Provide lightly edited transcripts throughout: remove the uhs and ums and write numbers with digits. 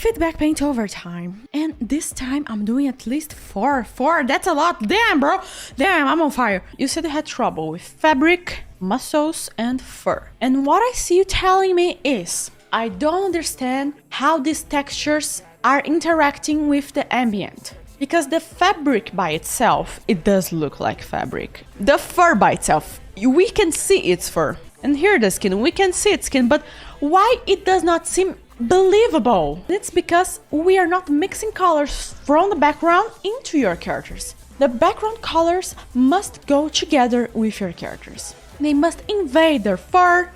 feedback paint over time. And this time I'm doing at least four. That's a lot. Damn, bro. Damn, I'm on fire. You said you had trouble with fabric, muscles, and fur. And what I see you telling me is, I don't understand how these textures are interacting with the ambient. Because the fabric by itself, it does look like fabric. The fur by itself, we can see its fur. And here the skin, we can see its skin, but why it does not seem believable? It's because we are not mixing colors from the background into your characters. The background colors must go together with your characters. They must invade their fur,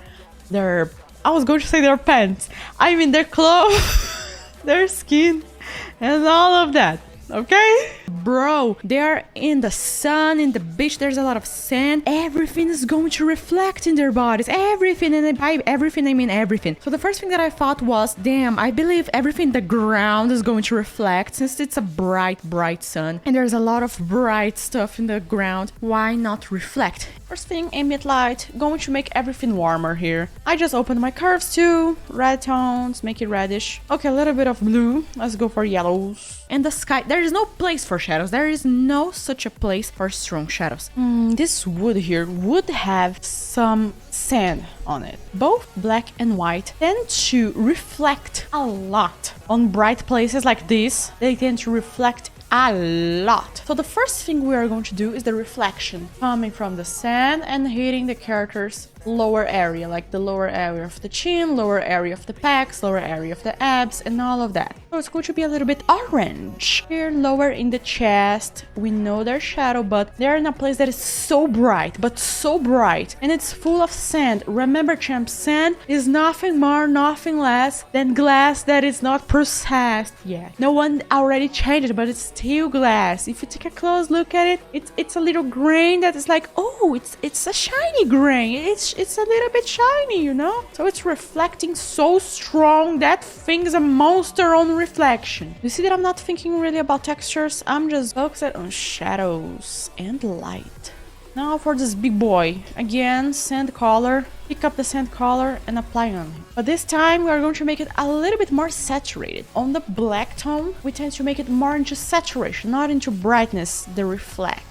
I was going to say their pants. I mean their clothes, their skin, and all of that. Okay? Bro, they are in the sun, in the beach, there's a lot of sand. Everything is going to reflect in their bodies. Everything, and by everything, I mean everything. So the first thing that I thought was, damn, I believe everything in the ground is going to reflect since it's a bright, bright sun. And there's a lot of bright stuff in the ground. Why not reflect? First thing, ambient light, going to make everything warmer here. I just opened my curves too. Red tones, make it reddish. Okay, a little bit of blue. Let's go for yellows. And the sky, there is no place for shadows. There is no such a place for strong shadows. This wood here would have some sand on it. Both black and white tend to reflect a lot. On bright places like this, they tend to reflect a lot. So the first thing we are going to do is the reflection coming from the sand and hitting the character's lower area, like the lower area of the chin, lower area of the pecs, lower area of the abs, and all of that. So it's going to be a little bit orange. Here, lower in the chest, we know their shadow, but they're in a place that is so bright, but so bright, and it's full of sand. Remember, champ, sand is nothing more, nothing less than glass that is not processed yet. No one already changed it, but it's still glass. If you take a close look at it, it's a little grain that is like, oh, it's a shiny grain. It's a little bit shiny, you know? So it's reflecting so strong. That thing's a monster on reflection. You see that I'm not thinking really about textures. I'm just focused on shadows and light. Now for this big boy. Again, sand color. Pick up the sand color and apply on him. But this time we are going to make it a little bit more saturated. On the black tone, we tend to make it more into saturation, not into brightness, the reflects.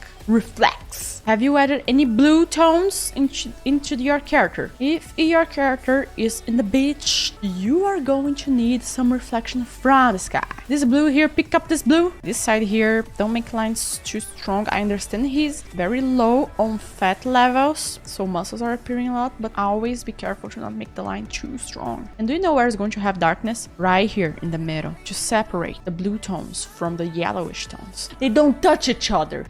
Have you added any blue tones into your character? If your character is in the beach, you are going to need some reflection from the sky. This blue here, pick up this blue. This side here, don't make lines too strong. I understand he's very low on fat levels, so muscles are appearing a lot, but always be careful to not make the line too strong. And do you know where it's going to have darkness? Right here in the middle, to separate the blue tones from the yellowish tones. They don't touch each other.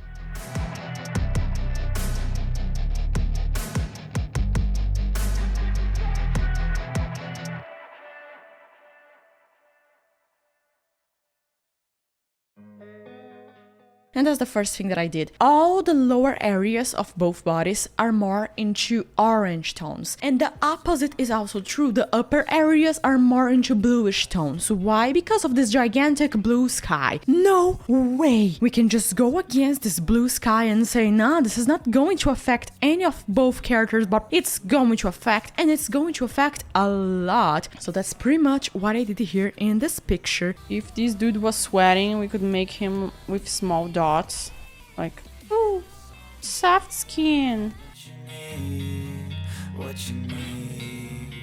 And that's the first thing that I did. All the lower areas of both bodies are more into orange tones. And the opposite is also true. The upper areas are more into bluish tones. Why? Because of this gigantic blue sky. No way we can just go against this blue sky and say, nah, this is not going to affect any of both characters, but it's going to affect, and it's going to affect a lot. So that's pretty much what I did here in this picture. If this dude was sweating, we could make him with small dots. Like, oh, soft skin. What you need.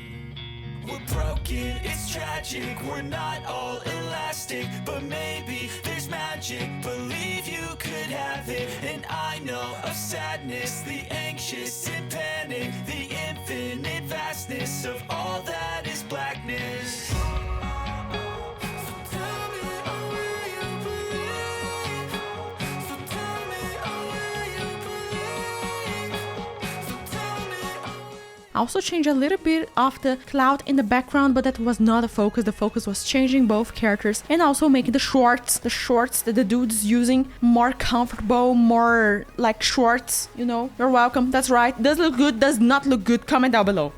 We're broken, it's tragic. We're not all elastic, but maybe there's magic. Believe you could have it. And I know of sadness, the anxious and panic, the infinite vastness of all that is blackness. I also changed a little bit of the cloud in the background, but that was not a focus. The focus was changing both characters and also making the shorts that the dude's using more comfortable, more like shorts, you know. You're welcome. That's right. Does look good, does not look good. Comment down below.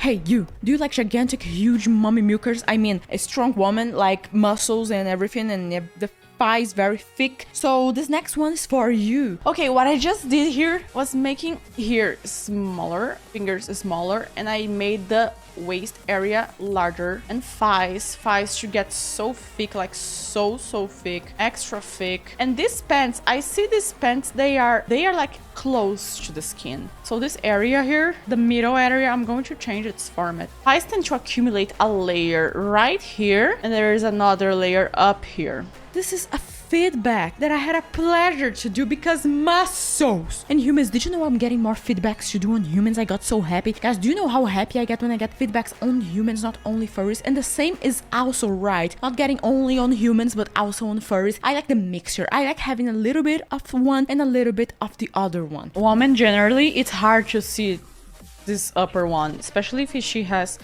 Hey, you, do you like gigantic, huge mommy milkers? I mean, a strong woman, like muscles and everything, and the thigh is very thick. So this next one is for you. Okay, what I just did here was making here smaller, fingers smaller, and I made the waist area larger, and thighs should get so thick, like so thick, extra thick. And these pants, I see these pants, they are like close to the skin. So this area here, the middle area, I'm going to change its format. Thighs tend to accumulate a layer right here, and there is another layer up here. This is a feedback that I had a pleasure to do because muscles. And humans, did you know I'm getting more feedbacks to do on humans? I got so happy. Guys, do you know how happy I get when I get feedbacks on humans, not only furries? And the same is also right. Not getting only on humans, but also on furries. I like the mixture. I like having a little bit of one and a little bit of the other one. Woman, generally, it's hard to see this upper one, especially if she has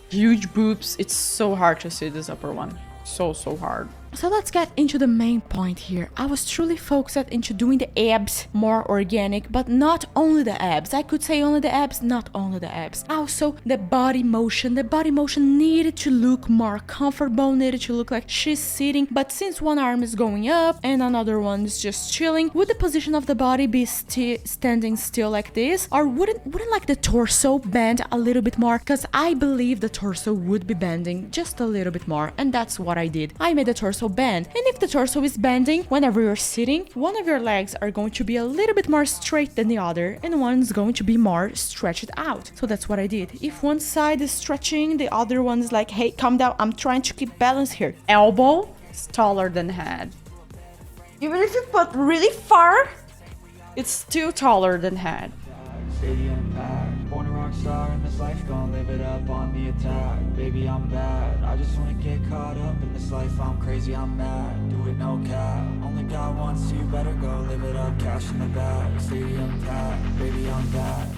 huge boobs. It's so hard to see this upper one. So hard. So let's get into the main point here. I was truly focused into doing the abs more organic, but not only the abs. I could say only the abs, not only the abs. Also, the body motion. The body motion needed to look more comfortable, needed to look like she's sitting. But since one arm is going up and another one is just chilling, would the position of the body be standing still like this? Or wouldn't like the torso bend a little bit more? Because I believe the torso would be bending just a little bit more. And that's what I did. I made the torso bend, and if the torso is bending whenever you're sitting, one of your legs are going to be a little bit more straight than the other, and one's going to be more stretched out. So that's what I did. If one side is stretching, the other one is like, hey, calm down, I'm trying to keep balance here. Elbow is taller than head. Even if you put really far, it's still taller than head. Stadium packed, born a rock star in this life, gonna live it up on the attack. Baby, I'm bad, I just wanna get caught up in this life. I'm crazy, I'm mad, do it no cap. Only God wants you, better go live it up. Cash in the bag, stadium packed, baby, I'm bad.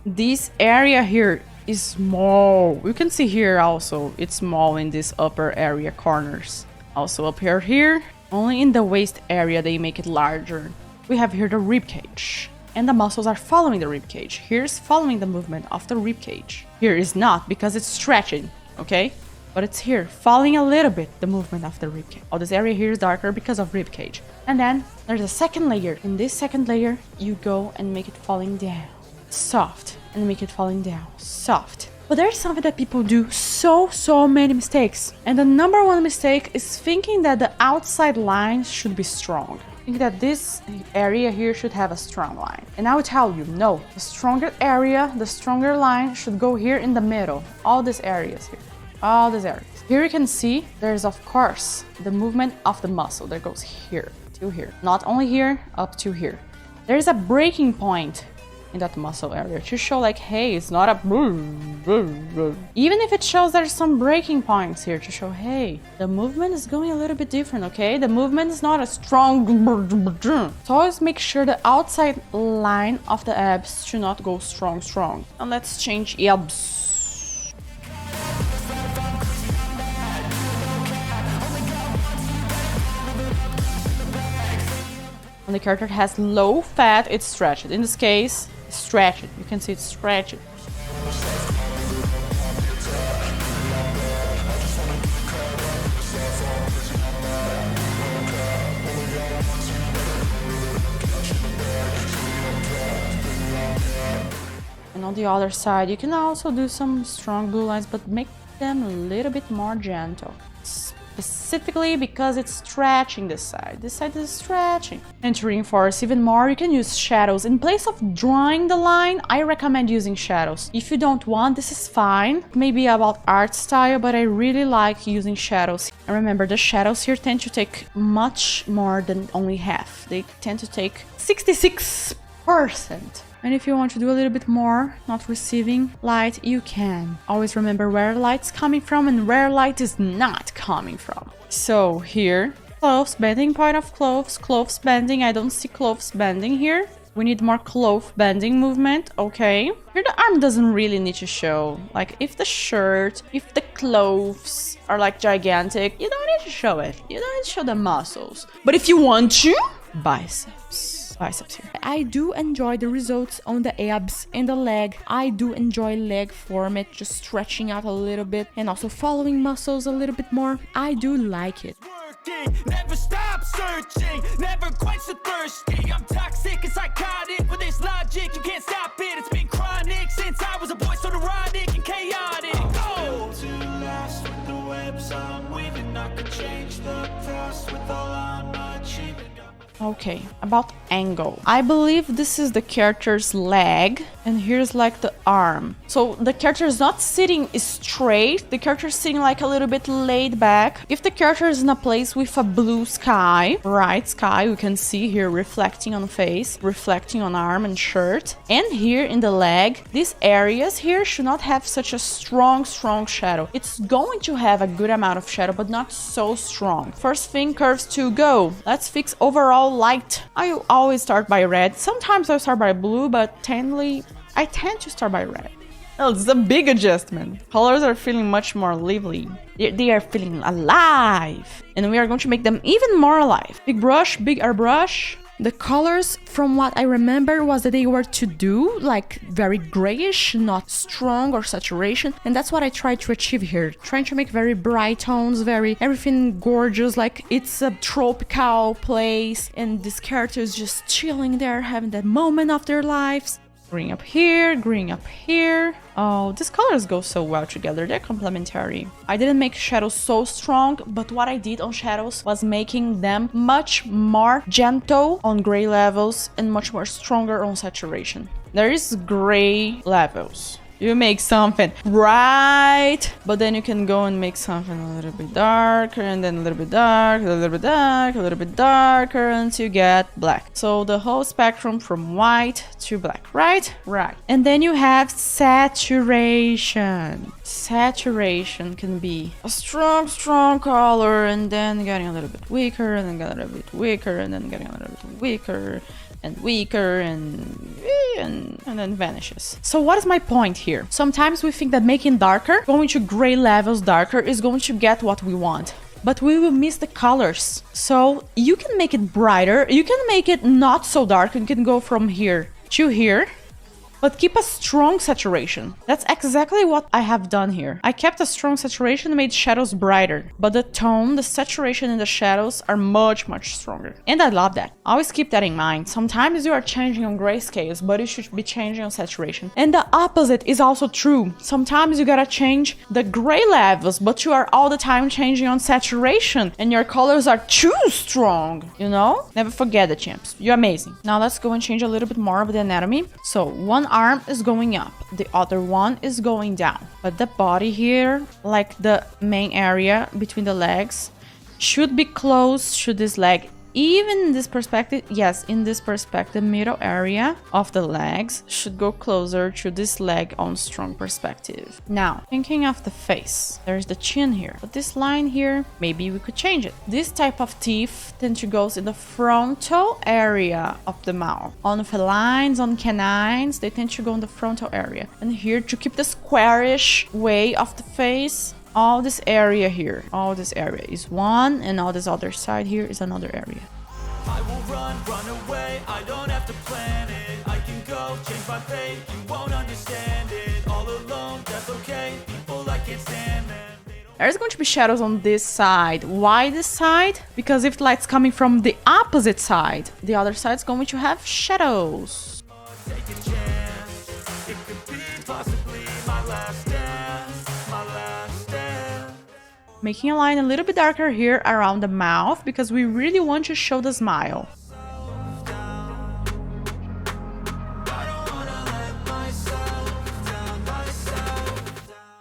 This area here is small. You can see here also, it's small in this upper area corners. Also up here, only in the waist area they make it larger. We have here the rib cage. And the muscles are following the rib cage. Here's following the movement of the rib cage. Here is not, because it's stretching, okay? But it's here, following a little bit the movement of the rib cage. Oh, this area here is darker because of rib cage. And then there's a second layer. In this second layer, you go and make it falling down. Soft. And make it falling down. Soft. But there's something that people do so many mistakes. And the number one mistake is thinking that the outside lines should be strong. Think that this area here should have a strong line. And I will tell you, no. The stronger area, the stronger line should go here in the middle. All these areas here. All these areas. Here you can see there's, of course, the movement of the muscle that goes here to here. Not only here, up to here. There's a breaking point in that muscle area to show like, hey, it's not a... Even if it shows there's some breaking points here to show, hey, the movement is going a little bit different, okay? The movement is not a strong... So always make sure the outside line of the abs should not go strong. And let's change abs. When the character has low fat, it's stretched. In this case, stretch it. You can see it's stretched. And on the other side, you can also do some strong blue lines, but make them a little bit more gentle. Specifically because it's stretching this side. This side is stretching. And to reinforce even more, you can use shadows. In place of drawing the line, I recommend using shadows. If you don't want, this is fine. Maybe about art style, but I really like using shadows. And remember, the shadows here tend to take much more than only half. They tend to take 66%. And if you want to do a little bit more, not receiving light, you can. Always remember where light's coming from and where light is not coming from. So here, clothes, bending point of clothes bending. I don't see clothes bending here. We need more clothes bending movement, okay. Here the arm doesn't really need to show. Like if the shirt, if the clothes are like gigantic, you don't need to show it. You don't need to show the muscles. But if you want to, biceps. biceps here. I do enjoy the results on the abs and the leg. I do enjoy leg format, just stretching out a little bit and also following muscles a little bit more. I do like it. Never stop searching, never quite so thirsty. I'm toxic and psychotic with this logic, you can't stop it. It's been chronic since I was a boy, so neurotic and chaotic. Go! To last with the webs I'm weaving, I could change the past with all I'm achieving. Okay, about angle. I believe this is the character's leg, and here's like the arm. So the character is not sitting straight, the character is sitting like a little bit laid back. If the character is in a place with a blue sky, bright sky, we can see here reflecting on face, reflecting on arm and shirt. And here in the leg, these areas here should not have such a strong shadow. It's going to have a good amount of shadow, but not so strong. First thing, curves to go. Let's fix overall light. I always start by red. Sometimes I start by blue, but I tend to start by red. Oh, this is a big adjustment. Colors are feeling much more lively. They are feeling alive. And we are going to make them even more alive. Big brush, big airbrush. The colors, from what I remember, was that they were to do like very grayish, not strong or saturation. And that's what I tried to achieve here. Trying to make very bright tones, everything gorgeous, like it's a tropical place. And this character is just chilling there, having that moment of their lives. Green up here, green up here. Oh, these colors go so well together. They're complementary. I didn't make shadows so strong, but what I did on shadows was making them much more gentle on gray levels and much more stronger on saturation. There is gray levels. You make something bright, but then you can go and make something a little bit darker, and then a little bit dark, a little bit dark, a little bit darker, until you get black. So the whole spectrum from white to black, right? Right. And then you have saturation. Saturation can be a strong color, and then getting a little bit weaker, and then getting a little bit weaker, and then getting a little bit weaker, and weaker, and then vanishes. So what is my point here? Sometimes we think that making darker, going to gray levels darker, is going to get what we want. But we will miss the colors. So you can make it brighter, you can make it not so dark, you can go from here to here, but keep a strong saturation. That's exactly what I have done here. I kept a strong saturation and made shadows brighter, but the tone, the saturation in the shadows are much stronger. And I love that. Always keep that in mind. Sometimes you are changing on grayscales, but you should be changing on saturation. And the opposite is also true. Sometimes you gotta change the gray levels, but you are all the time changing on saturation, and your colors are too strong, you know? Never forget it, champs. You're amazing. Now let's go and change a little bit more of the anatomy. So one arm is going up, the other one is going down, but the body here, like the main area between the legs, should be close to this leg. Even in this perspective, yes, in this perspective, middle area of the legs should go closer to this leg on strong perspective. Now, thinking of the face, there's the chin here, but this line here, maybe we could change it. This type of teeth tend to go in the frontal area of the mouth. On felines, on canines, they tend to go in the frontal area. And here, to keep the squarish way of the face, all this area here, all this area is one, and all this other side here is another area. I will run away, I don't have to plan it. I can go change my fate, you won't understand it. All alone, that's okay, people I can't stand them. There's going to be shadows on this side. Why this side? Because if light's coming from the opposite side, the other side's going to have shadows. Take a chance, it could be possibly my last dance, my last dance. Making a line a little bit darker here around the mouth, because we really want to show the smile.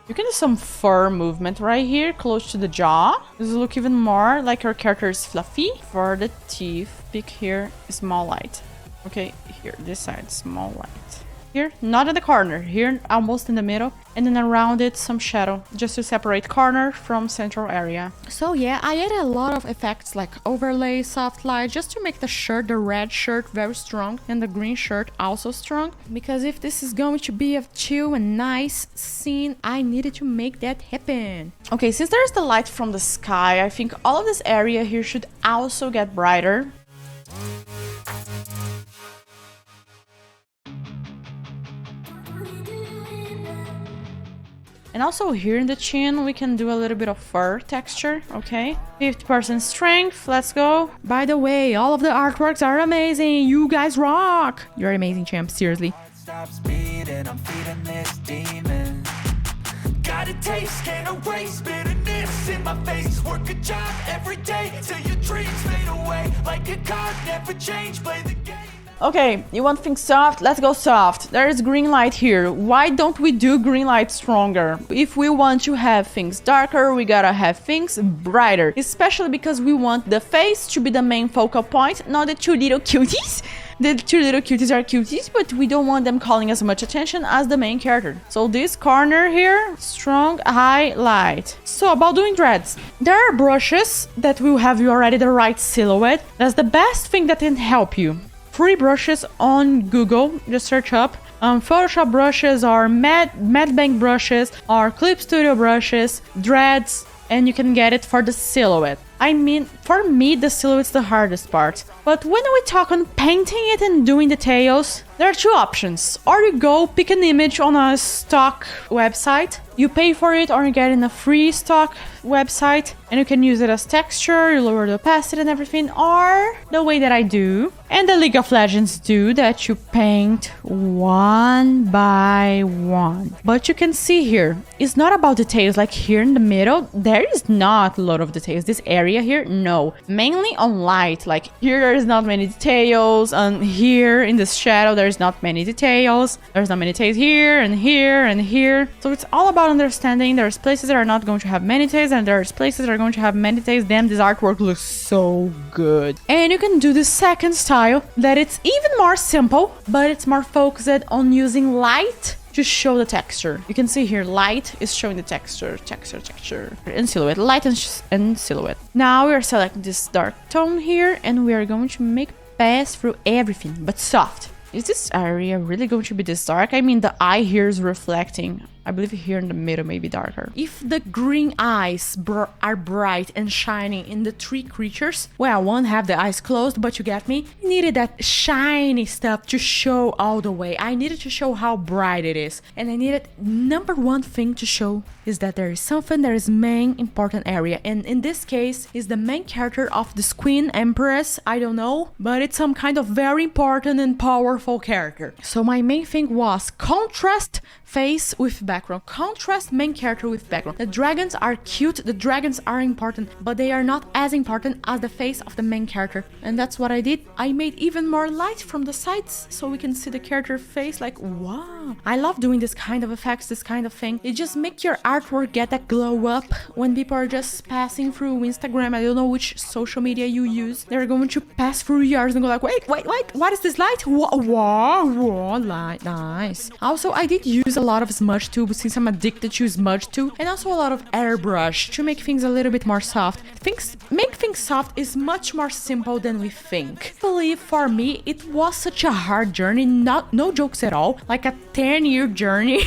You can do some fur movement right here, close to the jaw. This will look even more like our character is fluffy. For the teeth, pick here, small light. Okay, here, this side, small light. Here, not in the corner, here almost in the middle, and then around it some shadow, just to separate corner from central area. So yeah, I added a lot of effects like overlay, soft light, just to make the shirt, the red shirt, very strong, and the green shirt also strong, because if this is going to be a chill and nice scene, I needed to make that happen. Okay, since there's the light from the sky, I think all of this area here should also get brighter. And also here in the chin, we can do a little bit of fur texture, okay? 50% strength, let's go. By the way, all of the artworks are amazing. You guys rock. You're amazing, champ, seriously. Stop speeding, I'm feeding this demon. Got a taste, can't erase bitterness in my face. Work a job every day till your dreams fade away. Like a card, never change, play the game. Okay, you want things soft? Let's go soft. There is green light here. Why don't we do green light stronger? If we want to have things darker, we gotta have things brighter. Especially because we want the face to be the main focal point, not the two little cuties. The two little cuties are cuties, but we don't want them calling as much attention as the main character. So this corner here, strong highlight. So about doing dreads. There are brushes that will have you already the right silhouette. That's the best thing that can help you. Free brushes on Google, just search up. Photoshop brushes or Mad Bank brushes or Clip Studio brushes, dreads, and you can get it for the silhouette. I mean, for me, the silhouette's the hardest part. But when we talk on painting it and doing details, there are two options. Or you go pick an image on a stock website, you pay for it, or you get in a free stock website, and you can use it as texture, you lower the opacity and everything, or the way that I do, and the League of Legends do, that you paint one by one. But you can see here, it's not about details, like here in the middle, there is not a lot of details. This area here, no. Mainly on light, like here there is not many details, and here in this shadow there's not many details. There's not many details here and here and here. So it's all about understanding. There's places that are not going to have many details, and there's places that are going to have many details. Damn, this artwork looks so good. And you can do the second style, that it's even more simple, but it's more focused on using light to show the texture. You can see here, light is showing the texture, and silhouette, light and silhouette. Now we are selecting this dark tone here, and we are going to make pass through everything, but soft. Is this area really going to be this dark? I mean, the eye here is reflecting. I believe here in the middle may be darker. If the green eyes are bright and shining in the three creatures, well, one have the eyes closed, but you get me? I needed that shiny stuff to show all the way. I needed to show how bright it is. And I needed number one thing to show is that there is something that is main important area. And in this case, is the main character of this Queen Empress. I don't know, but it's some kind of very important and powerful character. So my main thing was contrast face with background. Contrast main character with background. The dragons are cute, the dragons are important, but they are not as important as the face of the main character. And that's what I did. I made even more light from the sides so we can see the character face like, wow. I love doing this kind of effects, this kind of thing. It just makes your artwork get that glow up when people are just passing through Instagram. I don't know which social media you use. They're going to pass through yours and go like, wait, what is this light? Wow, light, nice. Also, I did use a lot of smudge too, since I'm addicted to smudge too, and also a lot of airbrush to make things a little bit more soft. Make things soft is much more simple than we think. I believe for me, it was such a hard journey, no jokes at all, like a 10-year journey.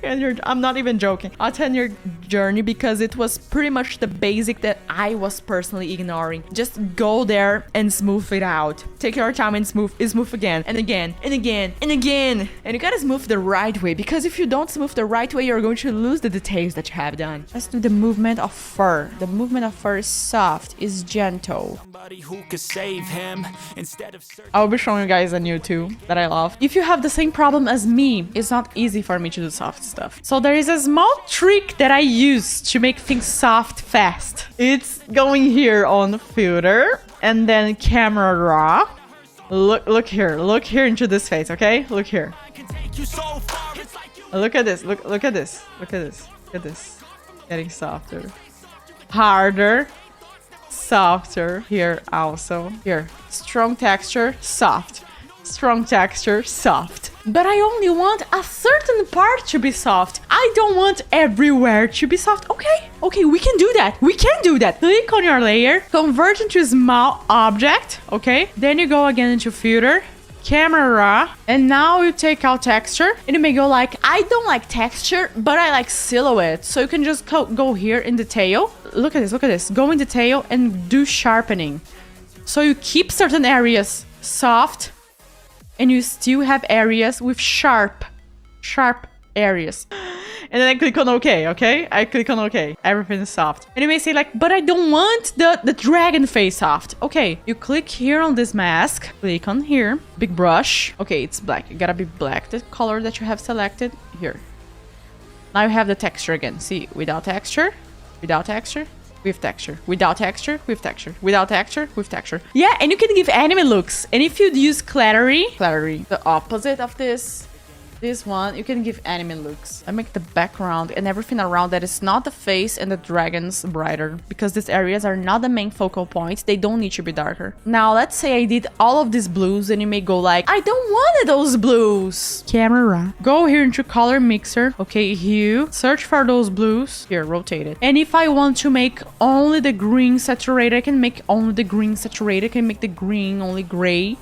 I'm not even joking. A 10-year journey, because it was pretty much the basic that I was personally ignoring. Just go there and smooth it out. Take your time and smooth again and again and again and again. And you gotta smooth the right way, because if you don't smooth the right way, you're going to lose the details that you have done. Let's do the movement of fur. The movement of fur is soft, is gentle. Who could save him instead of I'll be showing you guys a new too that I love. If you have the same problem as me, it's not easy for me to do soft stuff. So there is a small trick that I use to make things soft fast. It's going here on filter and then camera raw. Look here into this face, okay? Look here. Look at this. Look at this. Look at this. Getting softer. Harder. Softer. Here also. Here. Strong texture. Soft. Strong texture. Soft. But I only want a certain part to be soft. I don't want everywhere to be soft. Okay, we can do that. Click on your layer. Convert into a small object. Okay. Then you go again into filter. Camera raw, and now you take out texture, and you may go like, I don't like texture, but I like silhouette. So you can just go here in detail. Look at this. Go in detail and do sharpening. So you keep certain areas soft, and you still have areas with sharp areas. And then I click on OK, okay? I click on OK. Everything is soft. And you may say like, but I don't want the dragon face soft. Okay, you click here on this mask. Click on here. Big brush. Okay, it's black. It gotta be black. The color that you have selected here. Now you have the texture again. See, without texture, with texture, without texture, with texture, without texture, with texture. Yeah, and you can give anime looks. And if you use clarity, the opposite of this one, you can give anime looks. I make the background and everything around that is not the face and the dragons brighter, because these areas are not the main focal points. They don't need to be darker. Now, let's say I did all of these blues and you may go like, I don't want those blues. Camera. Go here into color mixer. Okay, hue. Search for those blues. Here, rotate it. And if I want to make only the green saturated, I can make only the green saturated. I can make the green only gray.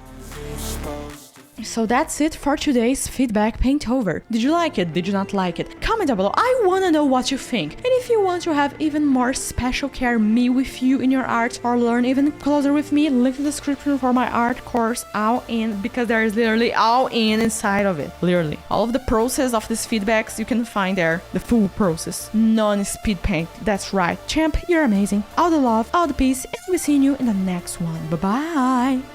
So that's it for today's feedback paint over. Did you like it? Did you not like it? Comment down below. I wanna know what you think. And if you want to have even more special care me with you in your art or learn even closer with me, link in the description for my art course all in, because there is literally all in inside of it. Literally. All of the process of these feedbacks you can find there. The full process. Non-speed paint. That's right. Champ, you're amazing. All the love, all the peace, and we'll see you in the next one. Bye-bye.